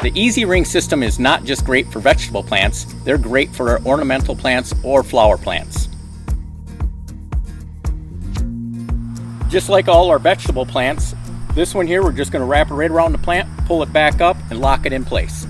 The easy ring system is not just great for vegetable plants, they're great for ornamental plants or flower plants. Just like all our vegetable plants, this one here we're just going to wrap it right around the plant, pull it back up and lock it in place.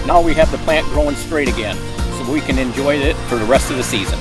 Now we have the plant growing straight again, so we can enjoy it for the rest of the season.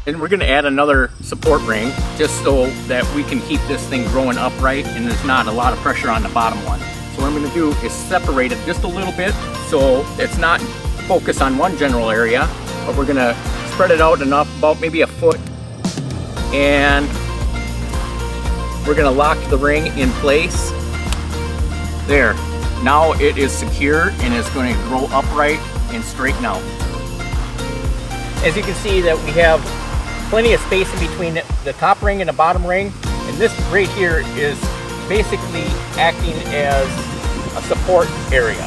And we're going to add another support ring just so that we can keep this thing growing upright and there's not a lot of pressure on the bottom one. So what I'm going to do is separate it just a little bit so it's not focused on one general area, but we're going to spread it out enough, about maybe a foot, and we're going to lock the ring in place. There. Now it is secure and it's going to grow upright and straighten out. As you can see that we have plenty of space in between the top ring and the bottom ring, and this right here is basically acting as a support area.